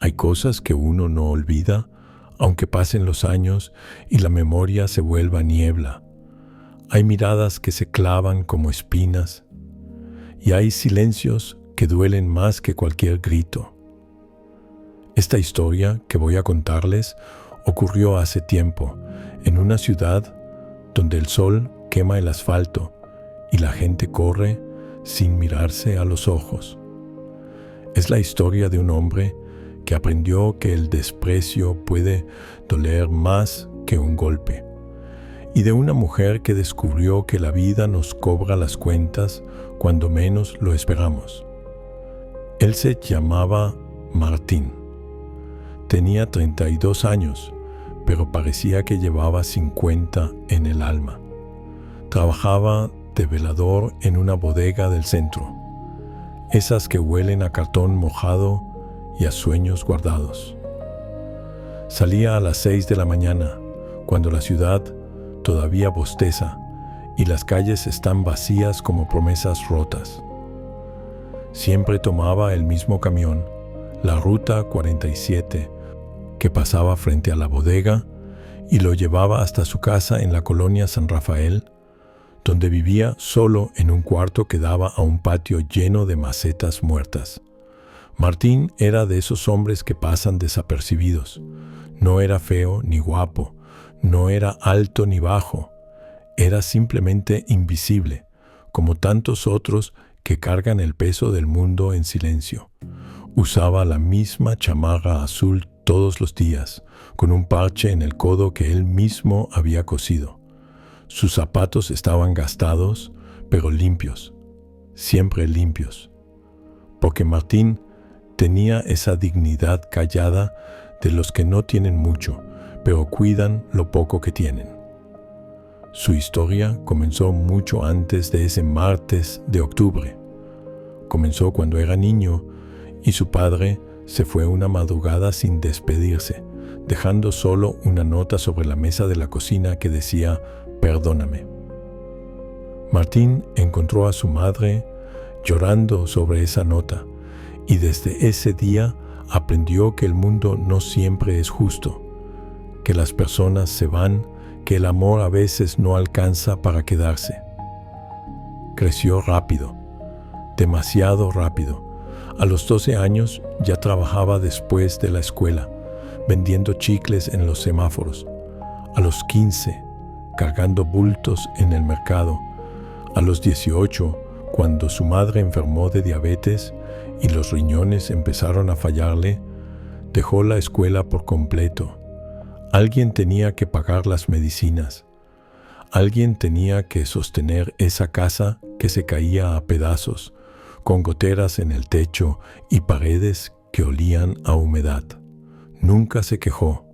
Hay cosas que uno no olvida, aunque pasen los años y la memoria se vuelva niebla. Hay miradas que se clavan como espinas y hay silencios que duelen más que cualquier grito. Esta historia que voy a contarles ocurrió hace tiempo en una ciudad donde el sol quema el asfalto y la gente corre sin mirarse a los ojos. Es la historia de un hombre que aprendió que el desprecio puede doler más que un golpe, y de una mujer que descubrió que la vida nos cobra las cuentas cuando menos lo esperamos. Él se llamaba Martín. Tenía 32 años, pero parecía que llevaba 50 en el alma. Trabajaba de velador en una bodega del centro, esas que huelen a cartón mojado y a sueños guardados. Salía a las 6 de la mañana, cuando la ciudad todavía bosteza y las calles están vacías como promesas rotas. Siempre tomaba el mismo camión, la ruta 47, que pasaba frente a la bodega y lo llevaba hasta su casa en la colonia San Rafael, donde vivía solo en un cuarto que daba a un patio lleno de macetas muertas. Martín era de esos hombres que pasan desapercibidos. No era feo ni guapo, no era alto ni bajo, era simplemente invisible, como tantos otros que cargan el peso del mundo en silencio. Usaba la misma chamarra azul todos los días, con un parche en el codo que él mismo había cosido. Sus zapatos estaban gastados, pero limpios, siempre limpios, porque Martín tenía esa dignidad callada de los que no tienen mucho, pero cuidan lo poco que tienen. Su historia comenzó mucho antes de ese martes de octubre. Comenzó cuando era niño y su padre se fue una madrugada sin despedirse, dejando solo una nota sobre la mesa de la cocina que decía «Perdóname». Martín encontró a su madre llorando sobre esa nota y desde ese día aprendió que el mundo no siempre es justo, que las personas se van, que el amor a veces no alcanza para quedarse. Creció rápido, demasiado rápido. A los 12 años ya trabajaba después de la escuela, vendiendo chicles en los semáforos. A los 15, cargando bultos en el mercado. A los 18, cuando su madre enfermó de diabetes y los riñones empezaron a fallarle, dejó la escuela por completo. Alguien tenía que pagar las medicinas. Alguien tenía que sostener esa casa que se caía a pedazos, con goteras en el techo y paredes que olían a humedad. Nunca se quejó.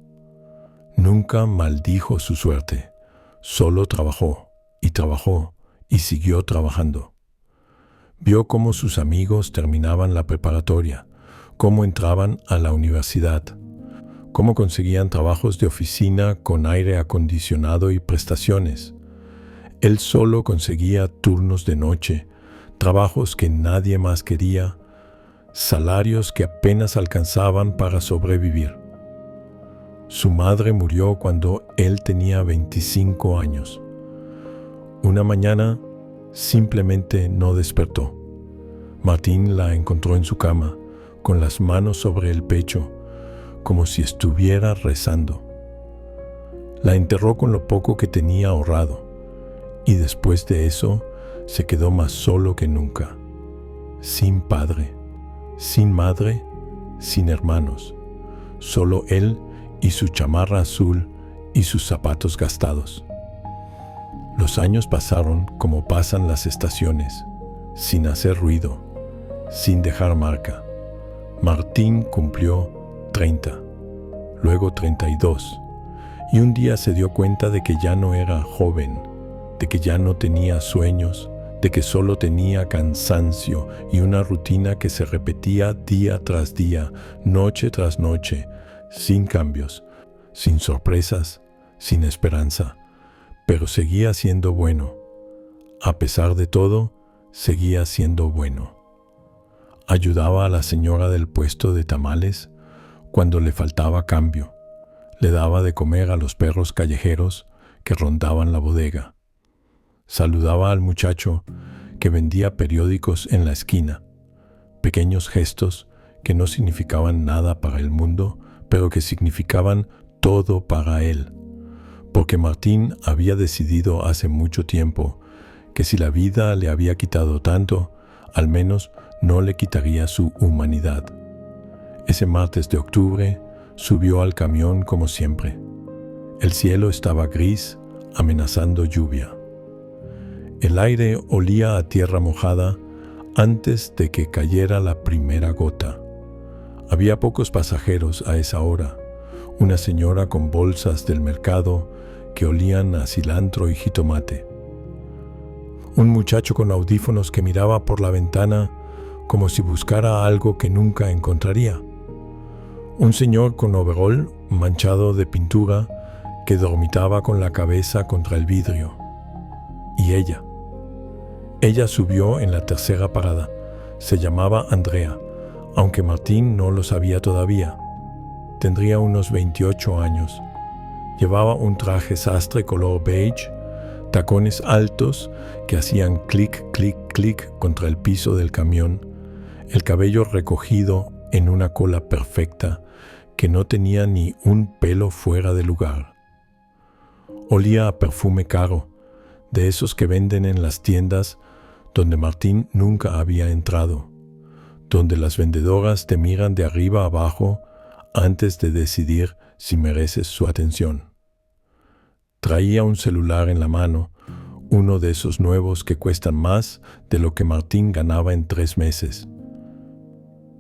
Nunca maldijo su suerte. Solo trabajó y siguió trabajando. Vio cómo sus amigos terminaban la preparatoria, cómo entraban a la universidad, cómo conseguían trabajos de oficina con aire acondicionado y prestaciones. Él solo conseguía turnos de noche, trabajos que nadie más quería, salarios que apenas alcanzaban para sobrevivir. Su madre murió cuando él tenía 25 años. Una mañana simplemente no despertó. Martín la encontró en su cama, con las manos sobre el pecho, como si estuviera rezando. La enterró con lo poco que tenía ahorrado, y después de eso se quedó más solo que nunca, sin padre, sin madre, sin hermanos, solo él y su chamarra azul y sus zapatos gastados. Los años pasaron como pasan las estaciones, sin hacer ruido, sin dejar marca. Martín cumplió 30, luego 32, y un día se dio cuenta de que ya no era joven, de que ya no tenía sueños, de que solo tenía cansancio y una rutina que se repetía día tras día, noche tras noche, sin cambios, sin sorpresas, sin esperanza, pero seguía siendo bueno. A pesar de todo, seguía siendo bueno. Ayudaba a la señora del puesto de tamales, cuando le faltaba cambio. Le daba de comer a los perros callejeros que rondaban la bodega. Saludaba al muchacho que vendía periódicos en la esquina. Pequeños gestos que no significaban nada para el mundo, pero que significaban todo para él. Porque Martín había decidido hace mucho tiempo que si la vida le había quitado tanto, al menos no le quitaría su humanidad. Ese martes de octubre subió al camión como siempre. El cielo estaba gris, amenazando lluvia. El aire olía a tierra mojada antes de que cayera la primera gota. Había pocos pasajeros a esa hora. Una señora con bolsas del mercado que olían a cilantro y jitomate. Un muchacho con audífonos que miraba por la ventana como si buscara algo que nunca encontraría. Un señor con overol manchado de pintura que dormitaba con la cabeza contra el vidrio. Y ella. Ella subió en la tercera parada. Se llamaba Andrea, aunque Martín no lo sabía todavía. Tendría unos 28 años. Llevaba un traje sastre color beige, tacones altos que hacían clic, clic, clic contra el piso del camión, el cabello recogido en una cola perfecta que no tenía ni un pelo fuera de lugar. Olía a perfume caro, de esos que venden en las tiendas donde Martín nunca había entrado, donde las vendedoras te miran de arriba a abajo antes de decidir si mereces su atención. Traía un celular en la mano, uno de esos nuevos que cuestan más de lo que Martín ganaba en 3 meses,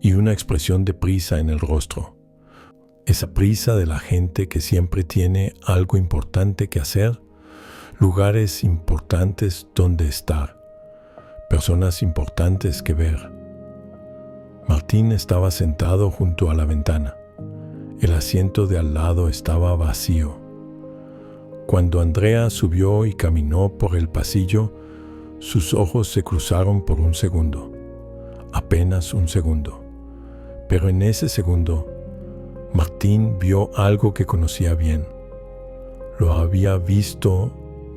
y una expresión de prisa en el rostro. Esa prisa de la gente que siempre tiene algo importante que hacer, lugares importantes donde estar, personas importantes que ver. Martín estaba sentado junto a la ventana. El asiento de al lado estaba vacío. Cuando Andrea subió y caminó por el pasillo, sus ojos se cruzaron por un segundo, apenas un segundo. Pero en ese segundo, Martín vio algo que conocía bien. Lo había visto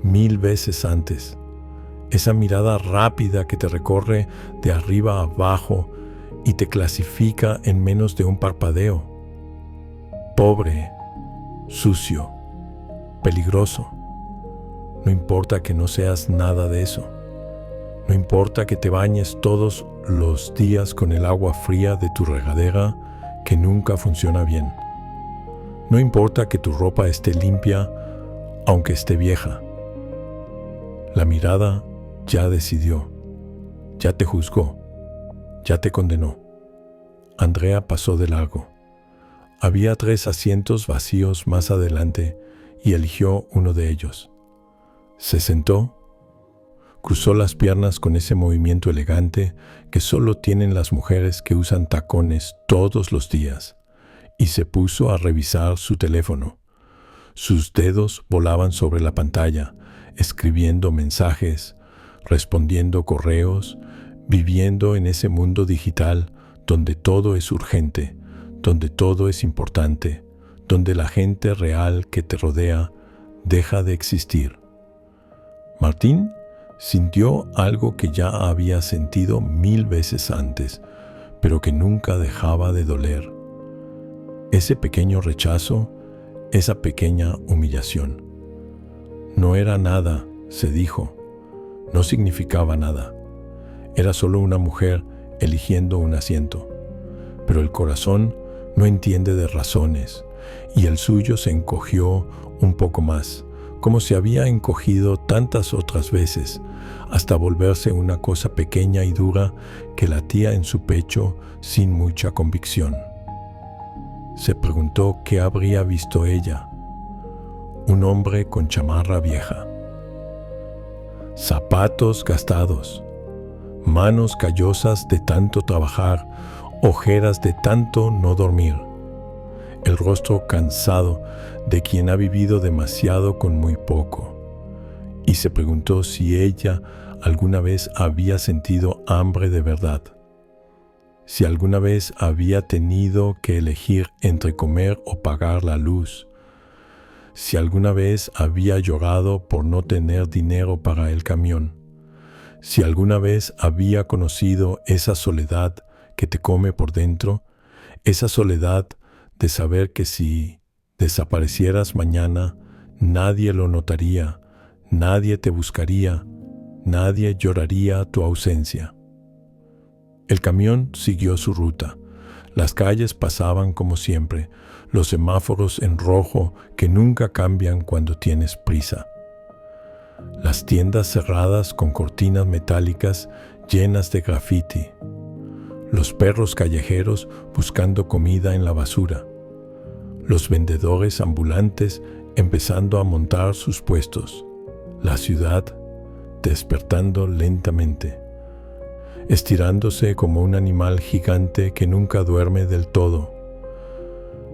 1000 veces antes. Esa mirada rápida que te recorre de arriba a abajo y te clasifica en menos de un parpadeo. Pobre, sucio, peligroso. No importa que no seas nada de eso. No importa que te bañes todos los días con el agua fría de tu regadera que nunca funciona bien. No importa que tu ropa esté limpia, aunque esté vieja. La mirada ya decidió, ya te juzgó, ya te condenó. Andrea pasó de largo. Había 3 asientos vacíos más adelante y eligió uno de ellos. Se sentó, cruzó las piernas con ese movimiento elegante que solo tienen las mujeres que usan tacones todos los días, y se puso a revisar su teléfono. Sus dedos volaban sobre la pantalla, escribiendo mensajes, respondiendo correos, viviendo en ese mundo digital donde todo es urgente, donde todo es importante, donde la gente real que te rodea deja de existir. Martín sintió algo que ya había sentido 1000 veces antes, pero que nunca dejaba de doler. Ese pequeño rechazo, esa pequeña humillación. No era nada, se dijo. No significaba nada. Era solo una mujer eligiendo un asiento. Pero el corazón no entiende de razones, y el suyo se encogió un poco más, como se había encogido tantas otras veces, hasta volverse una cosa pequeña y dura que latía en su pecho sin mucha convicción. Se preguntó qué habría visto ella. Un hombre con chamarra vieja, zapatos gastados, manos callosas de tanto trabajar, ojeras de tanto no dormir, el rostro cansado de quien ha vivido demasiado con muy poco. Y se preguntó si ella alguna vez había sentido hambre de verdad, si alguna vez había tenido que elegir entre comer o pagar la luz, si alguna vez había llorado por no tener dinero para el camión, si alguna vez había conocido esa soledad que te come por dentro, esa soledad de saber que si desaparecieras mañana, nadie lo notaría, nadie te buscaría, nadie lloraría tu ausencia. El camión siguió su ruta. Las calles pasaban como siempre, los semáforos en rojo que nunca cambian cuando tienes prisa. Las tiendas cerradas con cortinas metálicas llenas de grafiti. Los perros callejeros buscando comida en la basura. Los vendedores ambulantes empezando a montar sus puestos. La ciudad despertando lentamente, estirándose como un animal gigante que nunca duerme del todo.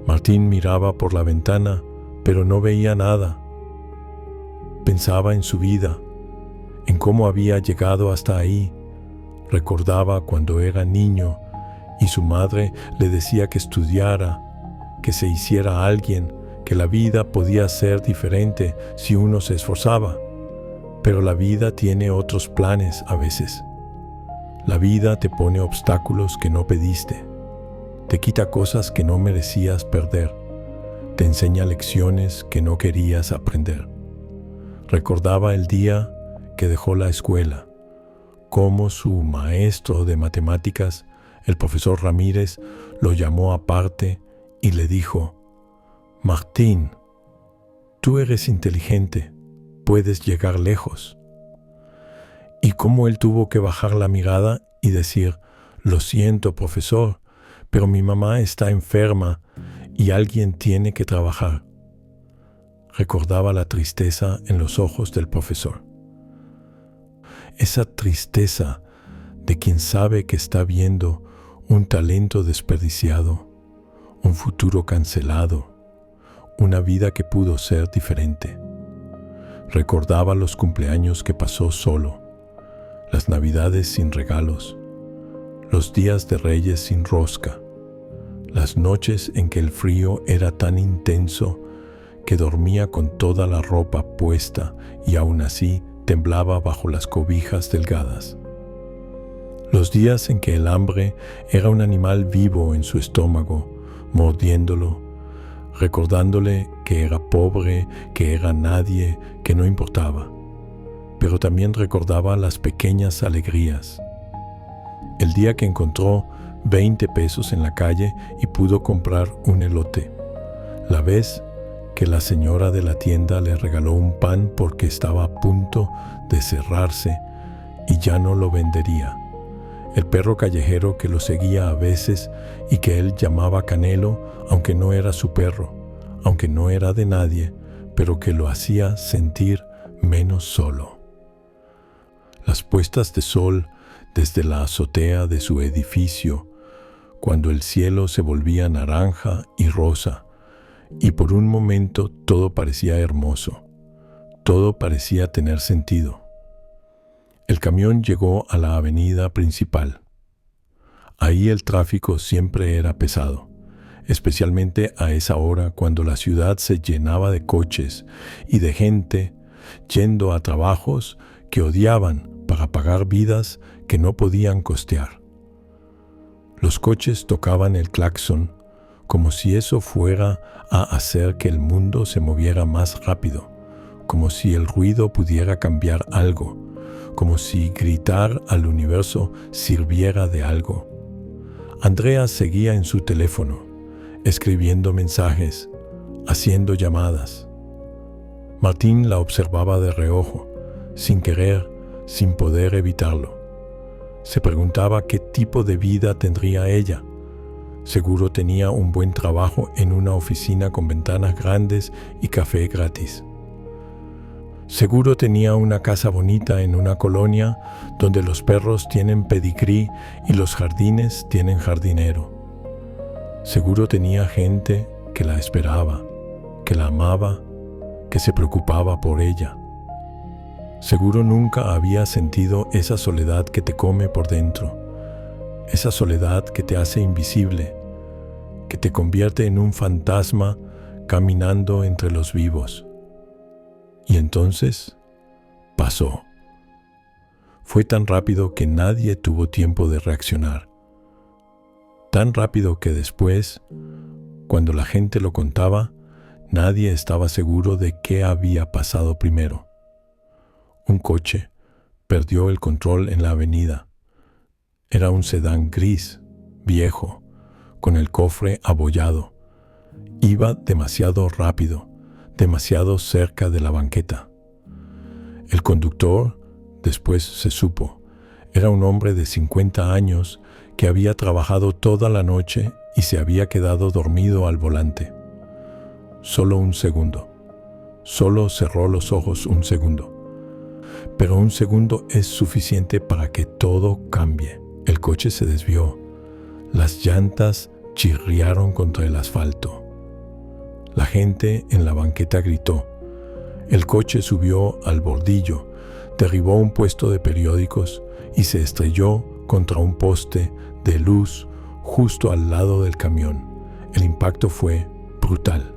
Martín miraba por la ventana, pero no veía nada. Pensaba en su vida, en cómo había llegado hasta ahí. Recordaba cuando era niño y su madre le decía que estudiara, que se hiciera alguien, que la vida podía ser diferente si uno se esforzaba. Pero la vida tiene otros planes a veces. La vida te pone obstáculos que no pediste, te quita cosas que no merecías perder, te enseña lecciones que no querías aprender. Recordaba el día que dejó la escuela, cómo su maestro de matemáticas, el profesor Ramírez, lo llamó aparte y le dijo: Martín, tú eres inteligente, puedes llegar lejos. Y cómo él tuvo que bajar la mirada y decir: lo siento, profesor, pero mi mamá está enferma y alguien tiene que trabajar. Recordaba la tristeza en los ojos del profesor. Esa tristeza de quien sabe que está viendo un talento desperdiciado, un futuro cancelado, una vida que pudo ser diferente. Recordaba los cumpleaños que pasó solo, las navidades sin regalos, los días de Reyes sin rosca, las noches en que el frío era tan intenso que dormía con toda la ropa puesta y aún así temblaba bajo las cobijas delgadas. Los días en que el hambre era un animal vivo en su estómago, mordiéndolo, recordándole que era pobre, que era nadie, que no importaba. Pero también recordaba las pequeñas alegrías. El día que encontró 20 pesos en la calle y pudo comprar un elote. La vez que la señora de la tienda le regaló un pan porque estaba a punto de cerrarse y ya no lo vendería. El perro callejero que lo seguía a veces y que él llamaba Canelo, aunque no era su perro, aunque no era de nadie, pero que lo hacía sentir menos solo. Las puestas de sol desde la azotea de su edificio, cuando el cielo se volvía naranja y rosa, y por un momento todo parecía hermoso, todo parecía tener sentido. El camión llegó a la avenida principal. Ahí el tráfico siempre era pesado, especialmente a esa hora cuando la ciudad se llenaba de coches y de gente yendo a trabajos que odiaban para pagar vidas que no podían costear. Los coches tocaban el claxon como si eso fuera a hacer que el mundo se moviera más rápido, como si el ruido pudiera cambiar algo, como si gritar al universo sirviera de algo. Andrea seguía en su teléfono, escribiendo mensajes, haciendo llamadas. Martín la observaba de reojo, sin querer, sin poder evitarlo. Se preguntaba qué tipo de vida tendría ella. Seguro tenía un buen trabajo en una oficina con ventanas grandes y café gratis. Seguro tenía una casa bonita en una colonia donde los perros tienen pedigrí y los jardines tienen jardinero. Seguro tenía gente que la esperaba, que la amaba, que se preocupaba por ella. Seguro nunca había sentido esa soledad que te come por dentro, esa soledad que te hace invisible, que te convierte en un fantasma caminando entre los vivos. Y entonces pasó. Fue tan rápido que nadie tuvo tiempo de reaccionar. Tan rápido que después, cuando la gente lo contaba, nadie estaba seguro de qué había pasado primero. Un coche perdió el control en la avenida. Era un sedán gris, viejo, con el cofre abollado. Iba demasiado rápido, demasiado cerca de la banqueta. El conductor, después se supo, era un hombre de 50 años que había trabajado toda la noche y se había quedado dormido al volante. Solo un segundo. Solo cerró los ojos un segundo. Pero un segundo es suficiente para que todo cambie. El coche se desvió. Las llantas chirriaron contra el asfalto. La gente en la banqueta gritó. El coche subió al bordillo, derribó un puesto de periódicos y se estrelló contra un poste de luz justo al lado del camión. El impacto fue brutal.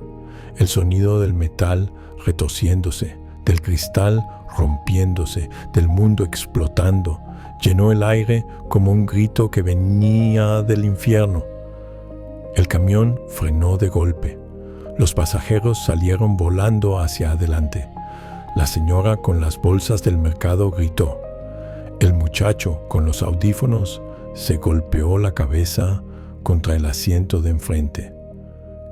El sonido del metal retorciéndose, del cristal rompiéndose, del mundo explotando, llenó el aire como un grito que venía del infierno. El camión frenó de golpe. Los pasajeros salieron volando hacia adelante. La señora con las bolsas del mercado gritó. El muchacho con los audífonos se golpeó la cabeza contra el asiento de enfrente.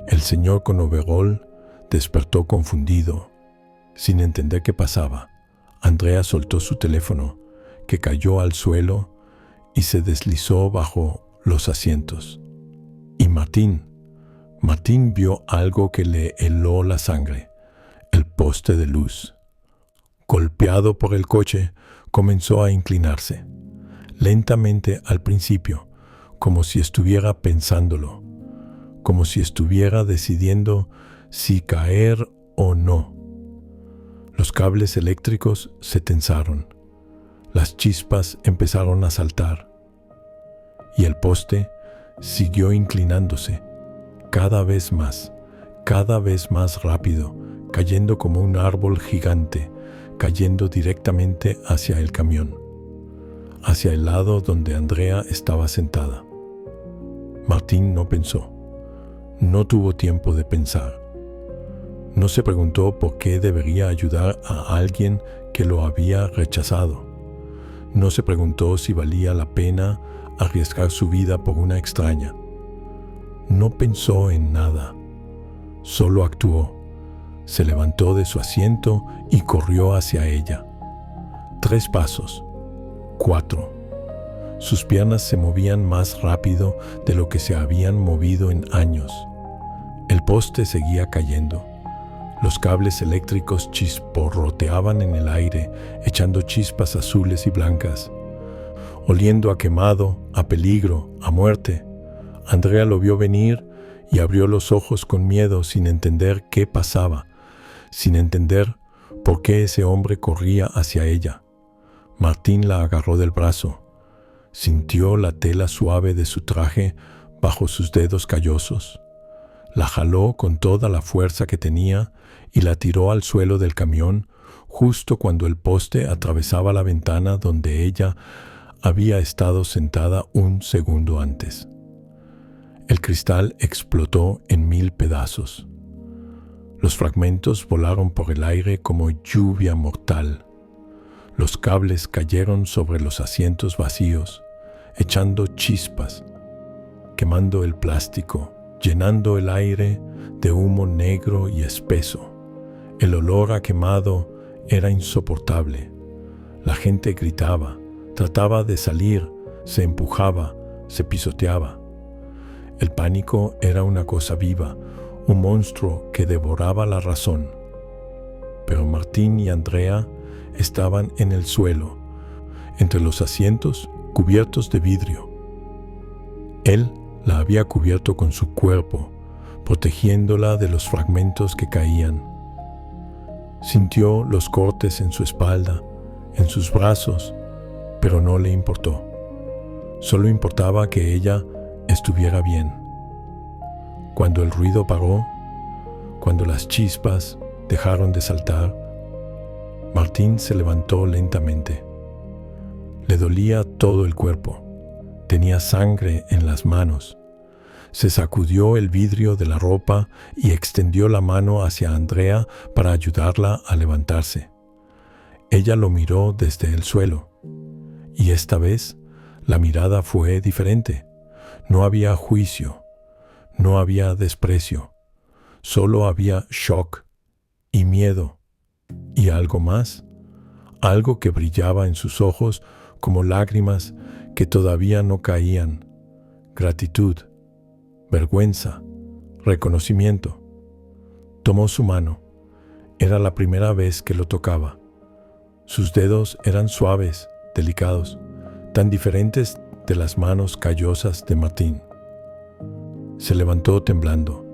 El señor con overol despertó confundido, sin entender qué pasaba. Andrea soltó su teléfono, que cayó al suelo y se deslizó bajo los asientos. Y Martín vio algo que le heló la sangre, el poste de luz. Golpeado por el coche, comenzó a inclinarse, lentamente al principio, como si estuviera pensándolo, como si estuviera decidiendo si caer o no. Los cables eléctricos se tensaron, las chispas empezaron a saltar, y el poste siguió inclinándose, cada vez más rápido, cayendo como un árbol gigante, cayendo directamente hacia el camión, hacia el lado donde Andrea estaba sentada. Martín no pensó, no tuvo tiempo de pensar. No se preguntó por qué debería ayudar a alguien que lo había rechazado. No se preguntó si valía la pena arriesgar su vida por una extraña. No pensó en nada, solo actuó. Se levantó de su asiento y corrió hacia ella. 3 pasos, 4. Sus piernas se movían más rápido de lo que se habían movido en años. El poste seguía cayendo. Los cables eléctricos chisporroteaban en el aire, echando chispas azules y blancas. Oliendo a quemado, a peligro, a muerte. Andrea lo vio venir y abrió los ojos con miedo sin entender qué pasaba, sin entender por qué ese hombre corría hacia ella. Martín la agarró del brazo. Sintió la tela suave de su traje bajo sus dedos callosos. La jaló con toda la fuerza que tenía y la tiró al suelo del camión justo cuando el poste atravesaba la ventana donde ella había estado sentada un segundo antes. El cristal explotó en 1000 pedazos. Los fragmentos volaron por el aire como lluvia mortal. Los cables cayeron sobre los asientos vacíos, echando chispas, quemando el plástico, llenando el aire de humo negro y espeso. El olor a quemado era insoportable. La gente gritaba, trataba de salir, se empujaba, se pisoteaba. El pánico era una cosa viva, un monstruo que devoraba la razón. Pero Martín y Andrea estaban en el suelo, entre los asientos cubiertos de vidrio. Él la había cubierto con su cuerpo, protegiéndola de los fragmentos que caían. Sintió los cortes en su espalda, en sus brazos, pero no le importó. Solo importaba que ella estuviera bien. Cuando el ruido paró, cuando las chispas dejaron de saltar, Martín se levantó lentamente. Le dolía todo el cuerpo. Tenía sangre en las manos. Se sacudió el vidrio de la ropa y extendió la mano hacia Andrea para ayudarla a levantarse. Ella lo miró desde el suelo. Y esta vez la mirada fue diferente. No había juicio, no había desprecio. Solo había shock y miedo. Y algo más, algo que brillaba en sus ojos como lágrimas que todavía no caían. Gratitud, vergüenza, reconocimiento. Tomó su mano. Era la primera vez que lo tocaba. Sus dedos eran suaves, delicados, tan diferentes de las manos callosas de Martín. Se levantó temblando.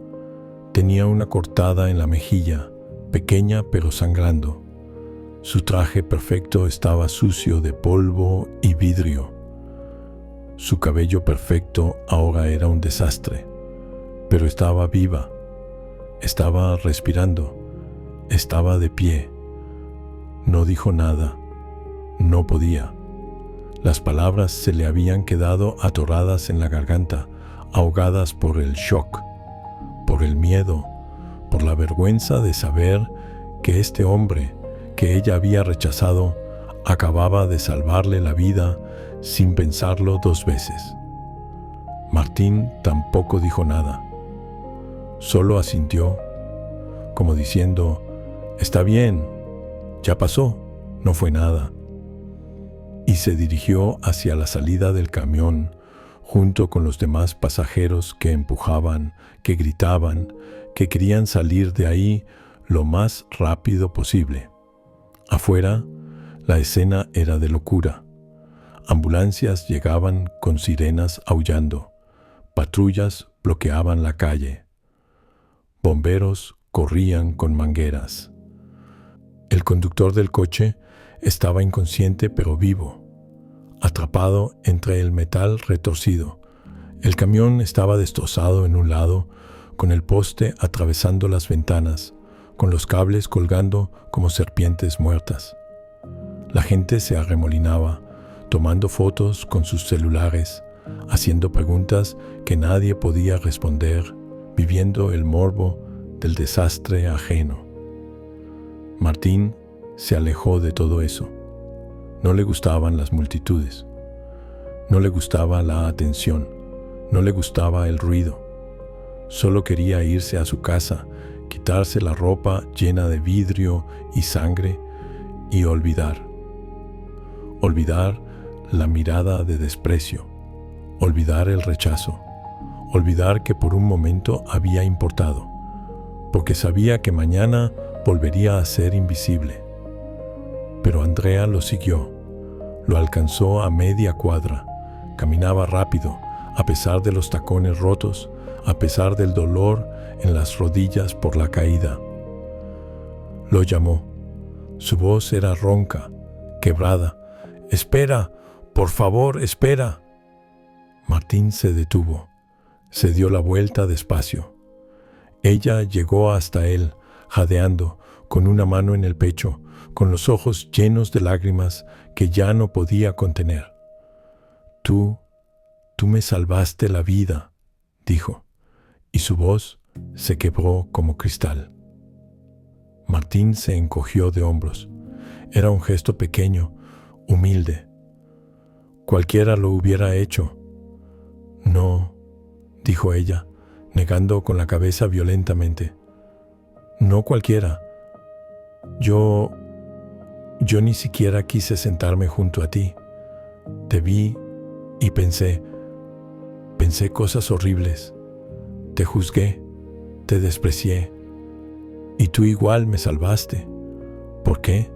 Tenía una cortada en la mejilla, pequeña pero sangrando. Su traje perfecto estaba sucio de polvo y vidrio. Su cabello perfecto ahora era un desastre, pero estaba viva, estaba respirando, estaba de pie. No dijo nada, no podía. Las palabras se le habían quedado atoradas en la garganta, ahogadas por el shock, por el miedo, por la vergüenza de saber que este hombre que ella había rechazado acababa de salvarle la vida sin pensarlo dos veces. Martín tampoco dijo nada. Solo asintió, como diciendo, «Está bien, ya pasó, no fue nada». Y se dirigió hacia la salida del camión, junto con los demás pasajeros que empujaban, que gritaban, que querían salir de ahí lo más rápido posible. Afuera, la escena era de locura. Ambulancias llegaban con sirenas aullando. Patrullas bloqueaban la calle. Bomberos corrían con mangueras. El conductor del coche estaba inconsciente pero vivo, atrapado entre el metal retorcido. El camión estaba destrozado en un lado, con el poste atravesando las ventanas, con los cables colgando como serpientes muertas. La gente se arremolinaba, tomando fotos con sus celulares, haciendo preguntas que nadie podía responder, viviendo el morbo del desastre ajeno. Martín se alejó de todo eso. No le gustaban las multitudes. No le gustaba la atención. No le gustaba el ruido. Solo quería irse a su casa, quitarse la ropa llena de vidrio y sangre y olvidar. Olvidar la mirada de desprecio. Olvidar el rechazo. Olvidar que por un momento había importado, porque sabía que mañana volvería a ser invisible. Pero Andrea lo siguió. Lo alcanzó a media cuadra. Caminaba rápido, a pesar de los tacones rotos, a pesar del dolor en las rodillas por la caída. Lo llamó. Su voz era ronca, quebrada. «¡Espera! ¡Por favor, espera!». Martín se detuvo. Se dio la vuelta despacio. Ella llegó hasta él, jadeando, con una mano en el pecho, con los ojos llenos de lágrimas que ya no podía contener. Tú me salvaste la vida», dijo, y su voz se quebró como cristal. Martín se encogió de hombros. Era un gesto pequeño, humilde. Cualquiera lo hubiera hecho. «No», dijo ella, negando con la cabeza violentamente. «No cualquiera. Yo ni siquiera quise sentarme junto a ti. Te vi y pensé cosas horribles. Te juzgué, te desprecié. Y tú igual me salvaste. ¿Por qué?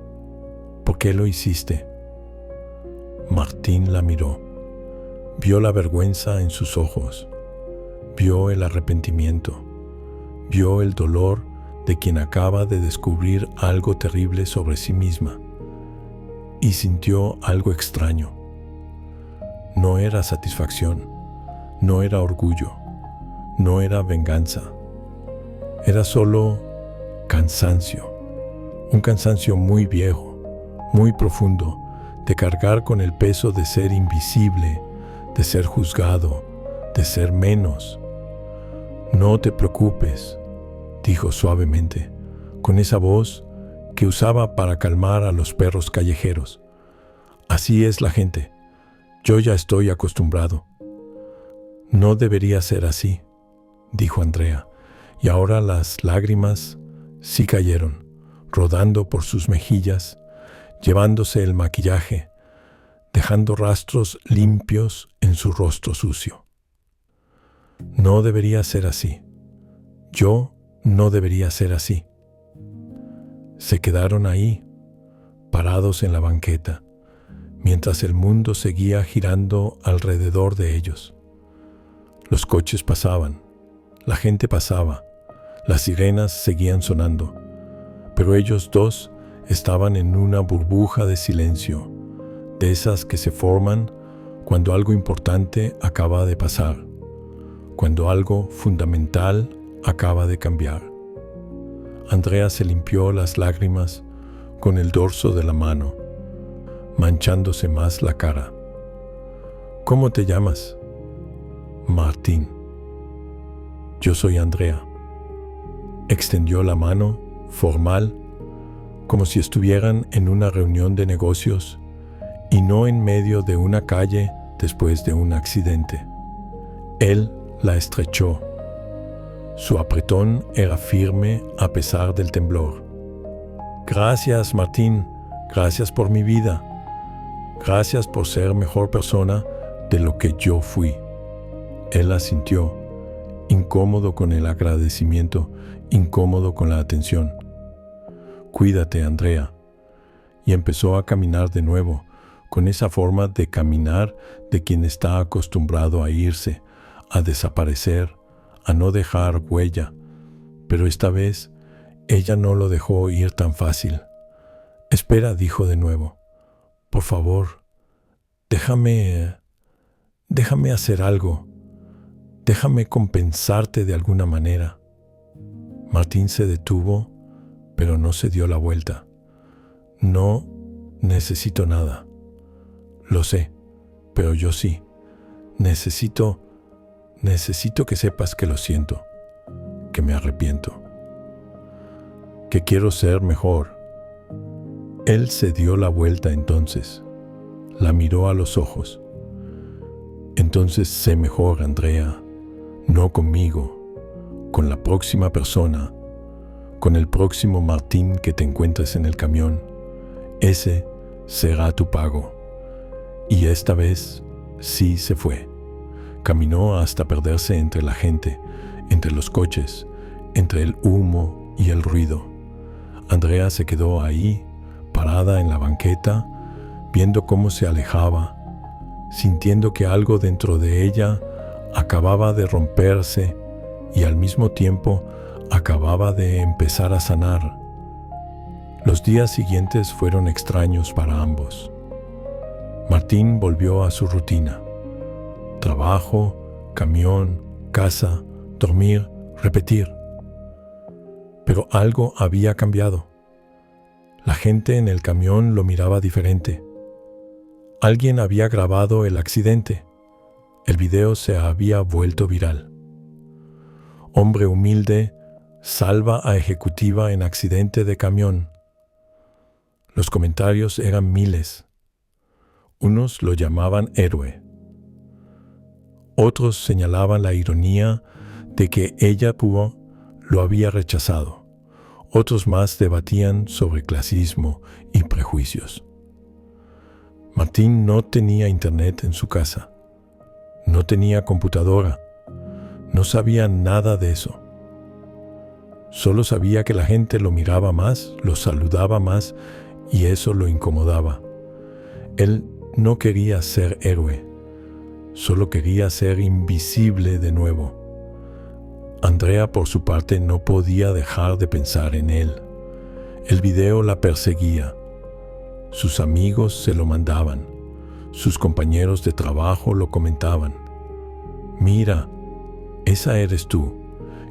¿Por qué lo hiciste?». Martín la miró. Vio la vergüenza en sus ojos. Vio el arrepentimiento. Vio el dolor de quien acaba de descubrir algo terrible sobre sí misma. Y sintió algo extraño. No era satisfacción, no era orgullo, no era venganza. Era solo cansancio, un cansancio muy viejo, muy profundo, de cargar con el peso de ser invisible, de ser juzgado, de ser menos. No te preocupes, dijo suavemente, con esa voz que usaba para calmar a los perros callejeros. Así es la gente. Yo ya estoy acostumbrado. No debería ser así, dijo Andrea, y ahora las lágrimas sí cayeron, rodando por sus mejillas, llevándose el maquillaje, dejando rastros limpios en su rostro sucio. No debería ser así. Yo no debería ser así. Se quedaron ahí, parados en la banqueta, mientras el mundo seguía girando alrededor de ellos. Los coches pasaban, la gente pasaba, las sirenas seguían sonando, pero ellos dos estaban en una burbuja de silencio, de esas que se forman cuando algo importante acaba de pasar, cuando algo fundamental acaba de cambiar. Andrea se limpió las lágrimas con el dorso de la mano, manchándose más la cara. ¿Cómo te llamas? Martín. Yo soy Andrea. Extendió la mano, formal, como si estuvieran en una reunión de negocios y no en medio de una calle después de un accidente. Él la estrechó. Su apretón era firme a pesar del temblor. Gracias, Martín. Gracias por mi vida. Gracias por ser mejor persona de lo que yo fui. Él asintió, incómodo con el agradecimiento, incómodo con la atención. Cuídate, Andrea. Y empezó a caminar de nuevo, con esa forma de caminar de quien está acostumbrado a irse, a desaparecer, a no dejar huella. Pero esta vez ella no lo dejó ir tan fácil. Espera, dijo de nuevo. Por favor, déjame hacer algo. Déjame compensarte de alguna manera. Martín se detuvo, pero no se dio la vuelta. No necesito nada. Lo sé, pero yo sí. Necesito que sepas que lo siento, que me arrepiento, que quiero ser mejor. Él se dio la vuelta entonces, la miró a los ojos. Entonces sé mejor, Andrea, no conmigo, con la próxima persona, con el próximo Martín que te encuentres en el camión. Ese será tu pago. Y esta vez sí se fue. Caminó hasta perderse entre la gente, entre los coches, entre el humo y el ruido. Andrea se quedó ahí, parada en la banqueta, viendo cómo se alejaba, sintiendo que algo dentro de ella acababa de romperse y al mismo tiempo acababa de empezar a sanar. Los días siguientes fueron extraños para ambos. Martín volvió a su rutina. Trabajo, camión, casa, dormir, repetir. Pero algo había cambiado. La gente en el camión lo miraba diferente. Alguien había grabado el accidente. El video se había vuelto viral. Hombre humilde salva a ejecutiva en accidente de camión. Los comentarios eran miles. Unos lo llamaban héroe. Otros señalaban la ironía de que ella lo había rechazado. Otros más debatían sobre clasismo y prejuicios. Martín no tenía internet en su casa. No tenía computadora. No sabía nada de eso. Solo sabía que la gente lo miraba más, lo saludaba más y eso lo incomodaba. Él no quería ser héroe. Solo quería ser invisible de nuevo. Andrea, por su parte, no podía dejar de pensar en él. El video la perseguía. Sus amigos se lo mandaban. Sus compañeros de trabajo lo comentaban. «Mira, esa eres tú.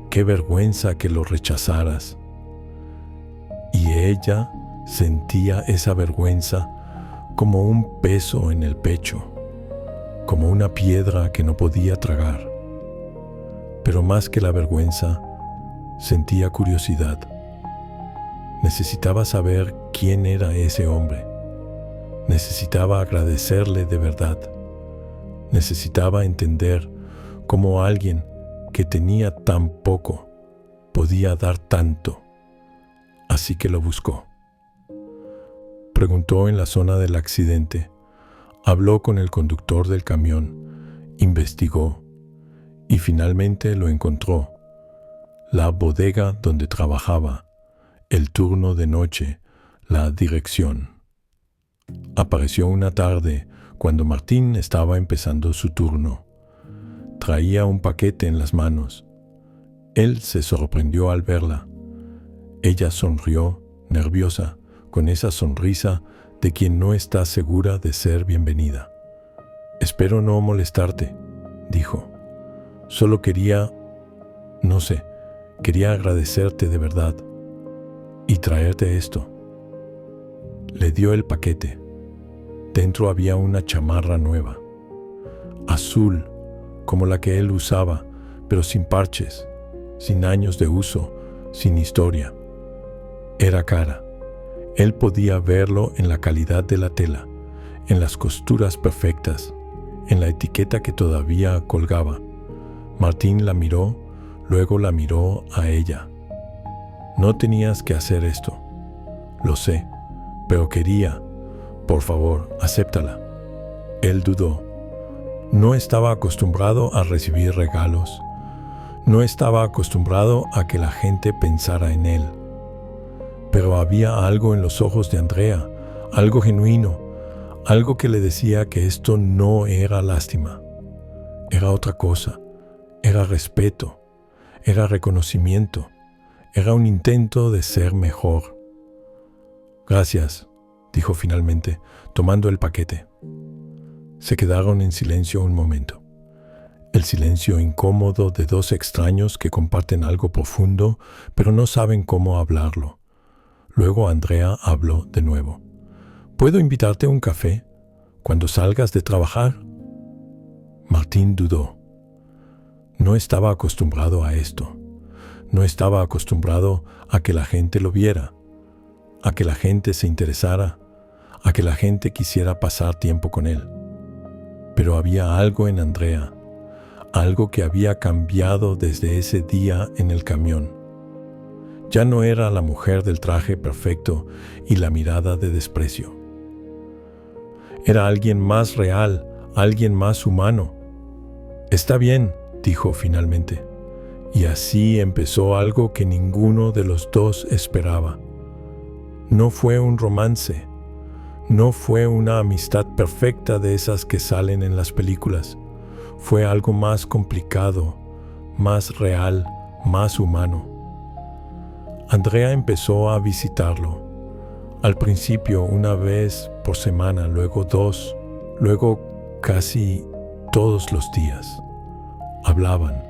Qué vergüenza que lo rechazaras». Y ella sentía esa vergüenza como un peso en el pecho, como una piedra que no podía tragar. Pero más que la vergüenza, sentía curiosidad. Necesitaba saber quién era ese hombre. Necesitaba agradecerle de verdad. Necesitaba entender cómo alguien que tenía tan poco podía dar tanto. Así que lo buscó. Preguntó en la zona del accidente, habló con el conductor del camión, investigó y finalmente lo encontró. La bodega donde trabajaba, el turno de noche, la dirección. Apareció una tarde cuando Martín estaba empezando su turno. Traía un paquete en las manos. Él se sorprendió al verla. Ella sonrió, nerviosa, con esa sonrisa de quien no está segura de ser bienvenida. «Espero no molestarte», dijo. «Solo quería agradecerte de verdad y traerte esto». Le dio el paquete. Dentro había una chamarra nueva, azul, como la que él usaba, pero sin parches, sin años de uso, sin historia. Era cara. Él podía verlo en la calidad de la tela, en las costuras perfectas, en la etiqueta que todavía colgaba. Martín la miró, luego la miró a ella. «No tenías que hacer esto. Lo sé, pero quería. Por favor, acéptala». Él dudó. No estaba acostumbrado a recibir regalos. No estaba acostumbrado a que la gente pensara en él. Pero había algo en los ojos de Andrea, algo genuino, algo que le decía que esto no era lástima. Era otra cosa. Era respeto. Era reconocimiento. Era un intento de ser mejor. «Gracias», dijo finalmente, tomando el paquete. Se quedaron en silencio un momento. El silencio incómodo de dos extraños que comparten algo profundo, pero no saben cómo hablarlo. Luego Andrea habló de nuevo. «¿Puedo invitarte a un café cuando salgas de trabajar?» Martín dudó. No estaba acostumbrado a esto. No estaba acostumbrado a que la gente lo viera, a que la gente se interesara, a que la gente quisiera pasar tiempo con él. Pero había algo en Andrea, algo que había cambiado desde ese día en el camión. Ya no era la mujer del traje perfecto y la mirada de desprecio. Era alguien más real, alguien más humano. «Está bien», dijo finalmente. Y así empezó algo que ninguno de los dos esperaba. No fue un romance. No fue una amistad perfecta de esas que salen en las películas. Fue algo más complicado, más real, más humano. Andrea empezó a visitarlo. Al principio una vez por semana, luego dos, luego casi todos los días. Hablaban.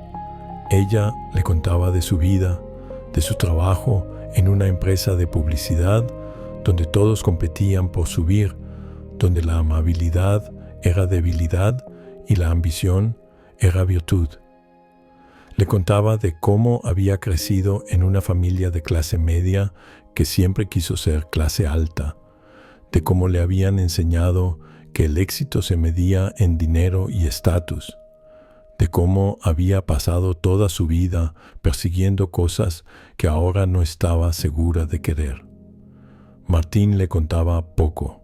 Ella le contaba de su vida, de su trabajo en una empresa de publicidad donde todos competían por subir, donde la amabilidad era debilidad y la ambición era virtud. Le contaba de cómo había crecido en una familia de clase media que siempre quiso ser clase alta, de cómo le habían enseñado que el éxito se medía en dinero y estatus, de cómo había pasado toda su vida persiguiendo cosas que ahora no estaba segura de querer. Martín le contaba poco,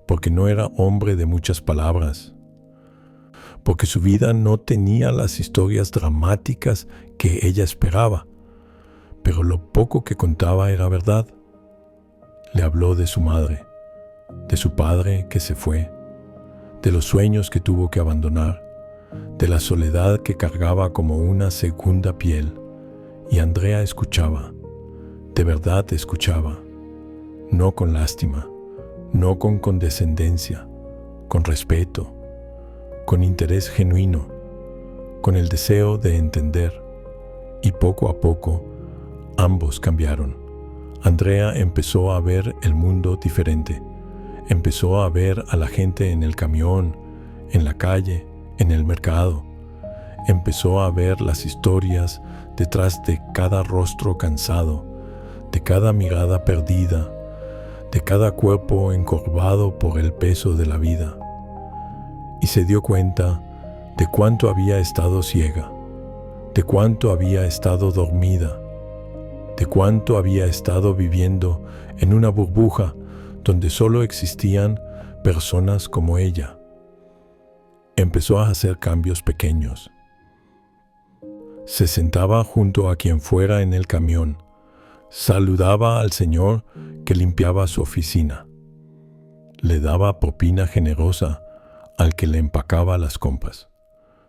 porque no era hombre de muchas palabras, porque su vida no tenía las historias dramáticas que ella esperaba, pero lo poco que contaba era verdad. Le habló de su madre, de su padre que se fue, de los sueños que tuvo que abandonar, de la soledad que cargaba como una segunda piel, y Andrea escuchaba, de verdad escuchaba, no con lástima, no con condescendencia, con respeto, con interés genuino, con el deseo de entender, y poco a poco ambos cambiaron. Andrea empezó a ver el mundo diferente. Empezó a ver a la gente en el camión, en la calle, en el mercado. Empezó a ver las historias detrás de cada rostro cansado, de cada mirada perdida, de cada cuerpo encorvado por el peso de la vida. Y se dio cuenta de cuánto había estado ciega, de cuánto había estado dormida, de cuánto había estado viviendo en una burbuja donde solo existían personas como ella. Empezó a hacer cambios pequeños. Se sentaba junto a quien fuera en el camión, saludaba al señor que limpiaba su oficina, le daba propina generosa al que le empacaba las compras,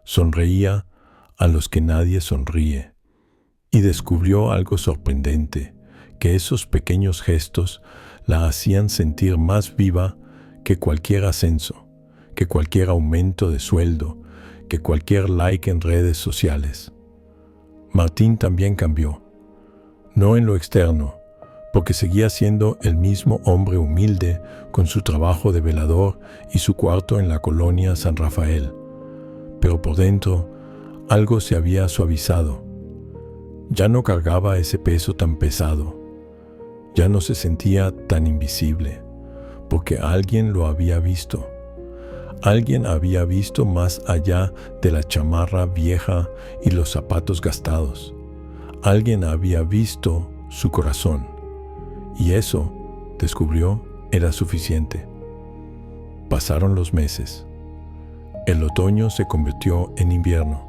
sonreía a los que nadie sonríe, y descubrió algo sorprendente, que esos pequeños gestos la hacían sentir más viva que cualquier ascenso, que cualquier aumento de sueldo, que cualquier like en redes sociales. Martín también cambió, no en lo externo, porque seguía siendo el mismo hombre humilde con su trabajo de velador y su cuarto en la colonia San Rafael, pero por dentro algo se había suavizado. Ya no cargaba ese peso tan pesado, ya no se sentía tan invisible, porque alguien lo había visto. Alguien había visto más allá de la chamarra vieja y los zapatos gastados. Alguien había visto su corazón. Y eso, descubrió, era suficiente. Pasaron los meses. El otoño se convirtió en invierno.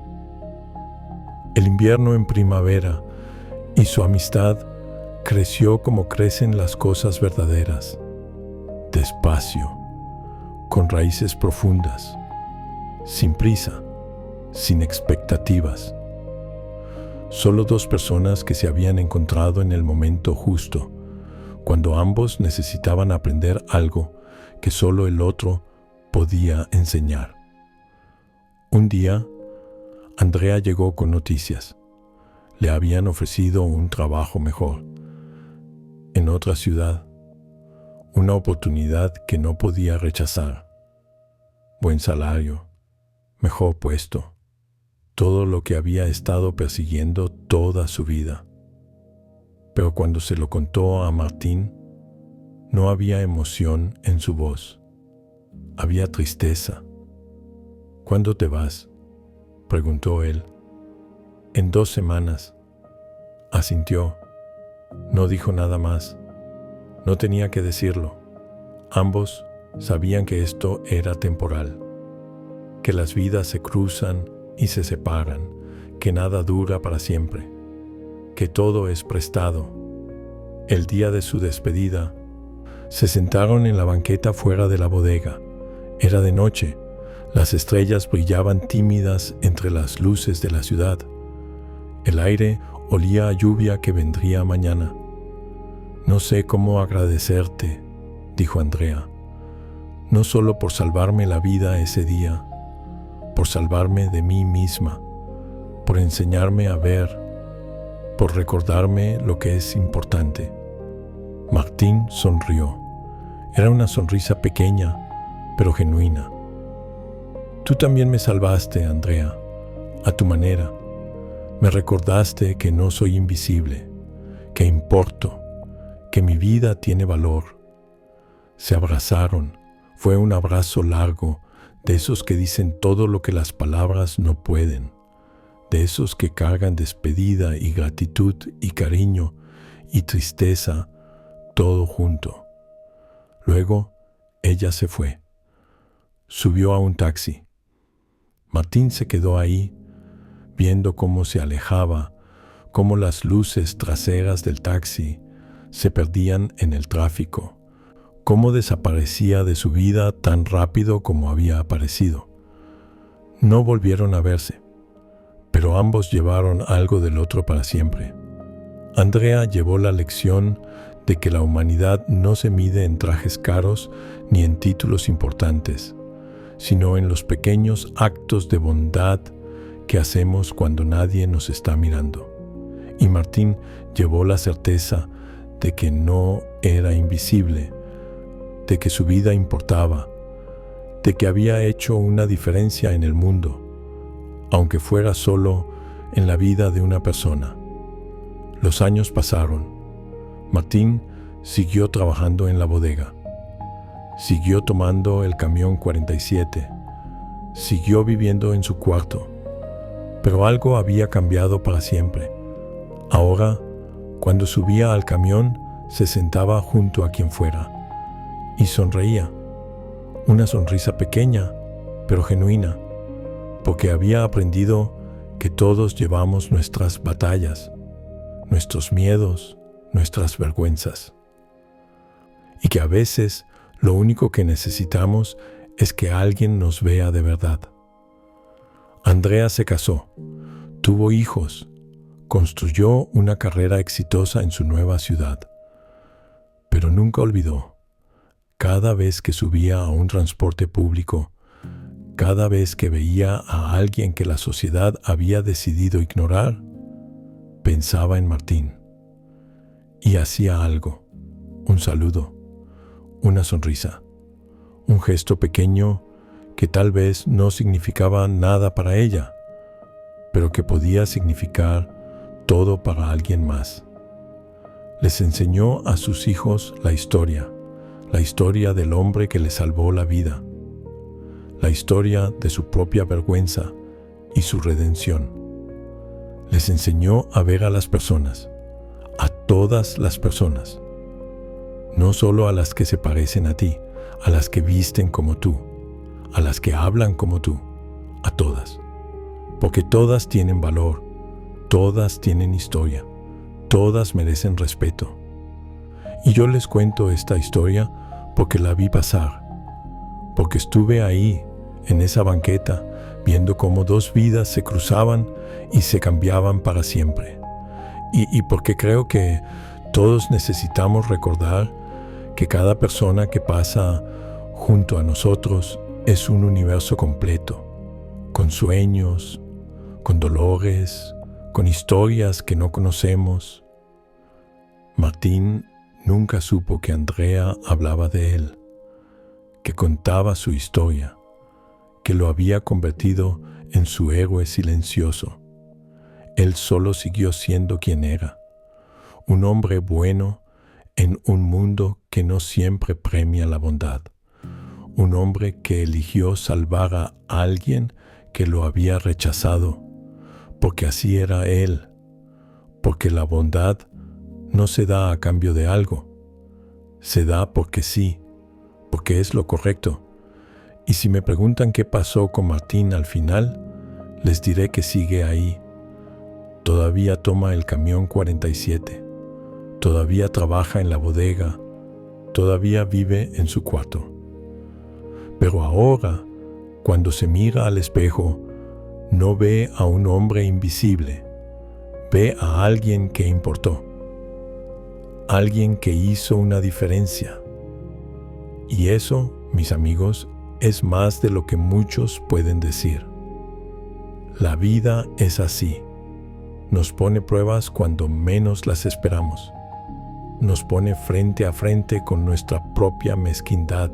El invierno en primavera, y su amistad creció como crecen las cosas verdaderas. Despacio, con raíces profundas, sin prisa, sin expectativas. Solo dos personas que se habían encontrado en el momento justo, cuando ambos necesitaban aprender algo que solo el otro podía enseñar. Un día, Andrea llegó con noticias. Le habían ofrecido un trabajo mejor, en otra ciudad, una oportunidad que no podía rechazar. Buen salario, mejor puesto, todo lo que había estado persiguiendo toda su vida. Pero cuando se lo contó a Martín, no había emoción en su voz. Había tristeza. ¿Cuándo te vas?, preguntó él. En 2 semanas. Asintió. No dijo nada más. No tenía que decirlo. Ambos sabían que esto era temporal, que las vidas se cruzan y se separan, que nada dura para siempre, que todo es prestado. El día de su despedida, se sentaron en la banqueta fuera de la bodega. Era de noche. Las estrellas brillaban tímidas entre las luces de la ciudad. El aire olía a lluvia que vendría mañana. No sé cómo agradecerte, dijo Andrea, no solo por salvarme la vida ese día, por salvarme de mí misma, por enseñarme a ver, por recordarme lo que es importante. Martín sonrió. Era una sonrisa pequeña, pero genuina. Tú también me salvaste, Andrea, a tu manera. Me recordaste que no soy invisible, que importo, que mi vida tiene valor. Se abrazaron. Fue un abrazo largo, de esos que dicen todo lo que las palabras no pueden, de esos que cargan despedida y gratitud y cariño y tristeza, todo junto. Luego, ella se fue. Subió a un taxi. Martín se quedó ahí, viendo cómo se alejaba, cómo las luces traseras del taxi se perdían en el tráfico, cómo desaparecía de su vida tan rápido como había aparecido. No volvieron a verse, pero ambos llevaron algo del otro para siempre. Andrea llevó la lección de que la humanidad no se mide en trajes caros ni en títulos importantes, sino en los pequeños actos de bondad que hacemos cuando nadie nos está mirando. Y Martín llevó la certeza de que no era invisible, de que su vida importaba, de que había hecho una diferencia en el mundo, aunque fuera solo en la vida de una persona. Los años pasaron. Martín siguió trabajando en la bodega. Siguió tomando el camión 47. Siguió viviendo en su cuarto. Pero algo había cambiado para siempre. Ahora, cuando subía al camión, se sentaba junto a quien fuera y sonreía. Una sonrisa pequeña, pero genuina, porque había aprendido que todos llevamos nuestras batallas, nuestros miedos, nuestras vergüenzas. Y que a veces lo único que necesitamos es que alguien nos vea de verdad. Andrea se casó, tuvo hijos, construyó una carrera exitosa en su nueva ciudad, pero nunca olvidó, cada vez que subía a un transporte público, cada vez que veía a alguien que la sociedad había decidido ignorar, pensaba en Martín y hacía algo, un saludo, una sonrisa, un gesto pequeño que tal vez no significaba nada para ella, pero que podía significar todo para alguien más. Les enseñó a sus hijos la historia del hombre que le salvó la vida, la historia de su propia vergüenza y su redención. Les enseñó a ver a las personas, a todas las personas, no solo a las que se parecen a ti, a las que visten como tú, a las que hablan como tú, a todas. Porque todas tienen valor, todas tienen historia, todas merecen respeto. Y yo les cuento esta historia porque la vi pasar, porque estuve ahí, en esa banqueta, viendo cómo dos vidas se cruzaban y se cambiaban para siempre. Y porque creo que todos necesitamos recordar que cada persona que pasa junto a nosotros es un universo completo, con sueños, con dolores, con historias que no conocemos. Martín nunca supo que Andrea hablaba de él, que contaba su historia, que lo había convertido en su héroe silencioso. Él solo siguió siendo quien era, un hombre bueno en un mundo que no siempre premia la bondad, un hombre que eligió salvar a alguien que lo había rechazado, porque así era él, porque la bondad no se da a cambio de algo, se da porque sí, porque es lo correcto. Y si me preguntan qué pasó con Martín al final, les diré que sigue ahí. Todavía toma el camión 47, todavía trabaja en la bodega, todavía vive en su cuarto. Pero ahora, cuando se mira al espejo, no ve a un hombre invisible, ve a alguien que importó, alguien que hizo una diferencia. Y eso, mis amigos, es más de lo que muchos pueden decir. La vida es así. Nos pone pruebas cuando menos las esperamos. Nos pone frente a frente con nuestra propia mezquindad,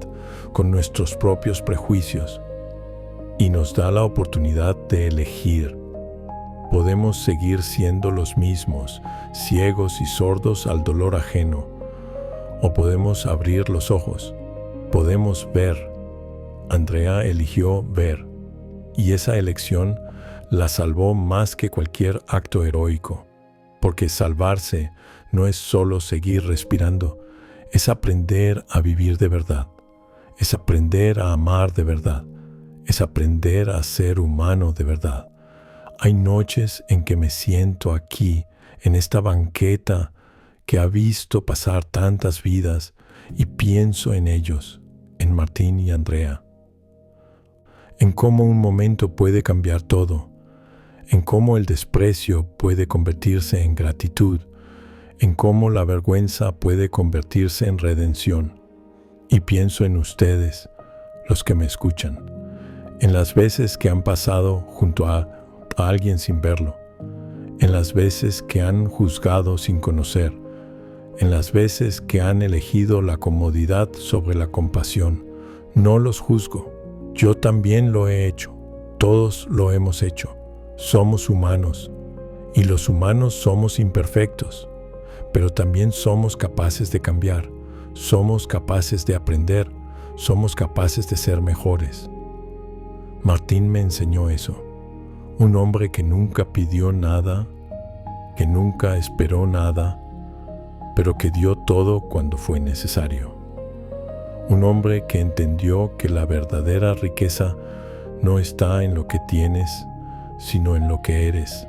con nuestros propios prejuicios, y nos da la oportunidad de elegir. Podemos seguir siendo los mismos, ciegos y sordos al dolor ajeno, o podemos abrir los ojos, podemos ver. Andrea eligió ver, y esa elección la salvó más que cualquier acto heroico, porque salvarse no es solo seguir respirando, es aprender a vivir de verdad, es aprender a amar de verdad, es aprender a ser humano de verdad. Hay noches en que me siento aquí, en esta banqueta que ha visto pasar tantas vidas, y pienso en ellos, en Martín y Andrea, en cómo un momento puede cambiar todo, en cómo el desprecio puede convertirse en gratitud, en cómo la vergüenza puede convertirse en redención. Y pienso en ustedes, los que me escuchan, en las veces que han pasado junto a alguien sin verlo, en las veces que han juzgado sin conocer, en las veces que han elegido la comodidad sobre la compasión. No los juzgo. Yo también lo he hecho. Todos lo hemos hecho. Somos humanos. Y los humanos somos imperfectos. Pero también somos capaces de cambiar. Somos capaces de aprender. Somos capaces de ser mejores. Martín me enseñó eso. Un hombre que nunca pidió nada, que nunca esperó nada, pero que dio todo cuando fue necesario. Un hombre que entendió que la verdadera riqueza no está en lo que tienes, sino en lo que eres.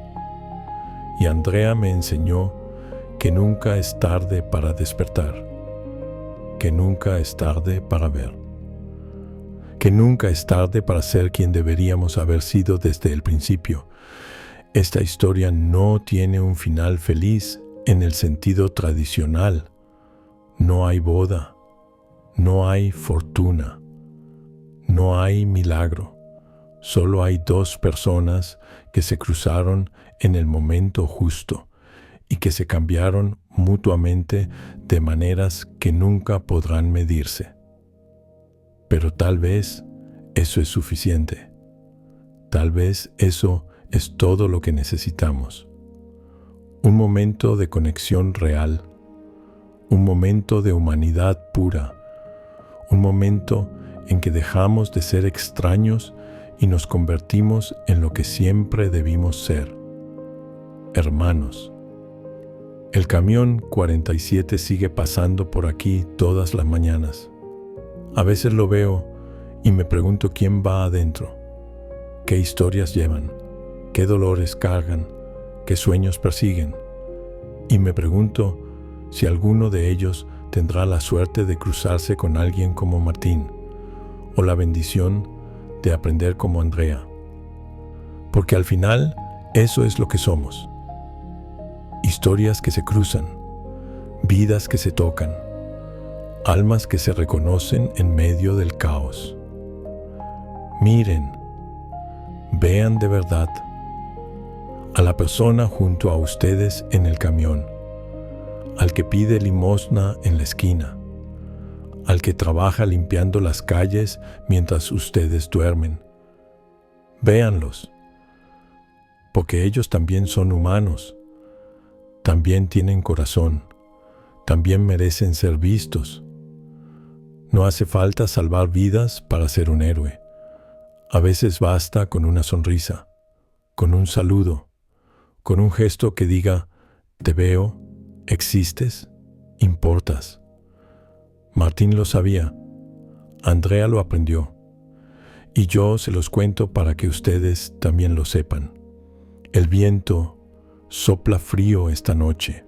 Y Andrea me enseñó que nunca es tarde para despertar, que nunca es tarde para ver, que nunca es tarde para ser quien deberíamos haber sido desde el principio. Esta historia no tiene un final feliz en el sentido tradicional. No hay boda, no hay fortuna, no hay milagro. Solo hay dos personas que se cruzaron en el momento justo y que se cambiaron mutuamente de maneras que nunca podrán medirse. Pero tal vez eso es suficiente. Tal vez eso es todo lo que necesitamos. Un momento de conexión real, un momento de humanidad pura, un momento en que dejamos de ser extraños y nos convertimos en lo que siempre debimos ser, hermanos. El camión 47 sigue pasando por aquí todas las mañanas. A veces lo veo y me pregunto quién va adentro, qué historias llevan, qué dolores cargan, qué sueños persiguen. Y me pregunto si alguno de ellos tendrá la suerte de cruzarse con alguien como Martín, o la bendición de aprender como Andrea. Porque al final, eso es lo que somos. Historias que se cruzan, vidas que se tocan, almas que se reconocen en medio del caos. Miren, vean de verdad a la persona junto a ustedes en el camión, al que pide limosna en la esquina, al que trabaja limpiando las calles mientras ustedes duermen. Véanlos, porque ellos también son humanos, también tienen corazón, también merecen ser vistos. No hace falta salvar vidas para ser un héroe. A veces basta con una sonrisa, con un saludo, con un gesto que diga, te veo, existes, importas. Martín lo sabía, Andrea lo aprendió, y yo se los cuento para que ustedes también lo sepan. El viento sopla frío esta noche.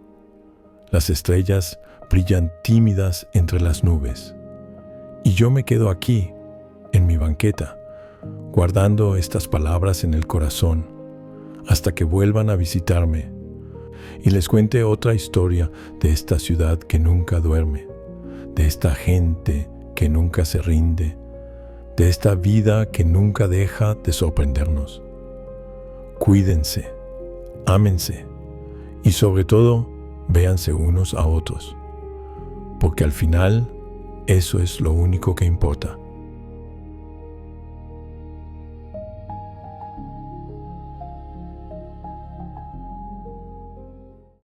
Las estrellas brillan tímidas entre las nubes. Y yo me quedo aquí, en mi banqueta, guardando estas palabras en el corazón, hasta que vuelvan a visitarme y les cuente otra historia de esta ciudad que nunca duerme, de esta gente que nunca se rinde, de esta vida que nunca deja de sorprendernos. Cuídense, ámense y sobre todo, véanse unos a otros, porque al final eso es lo único que importa.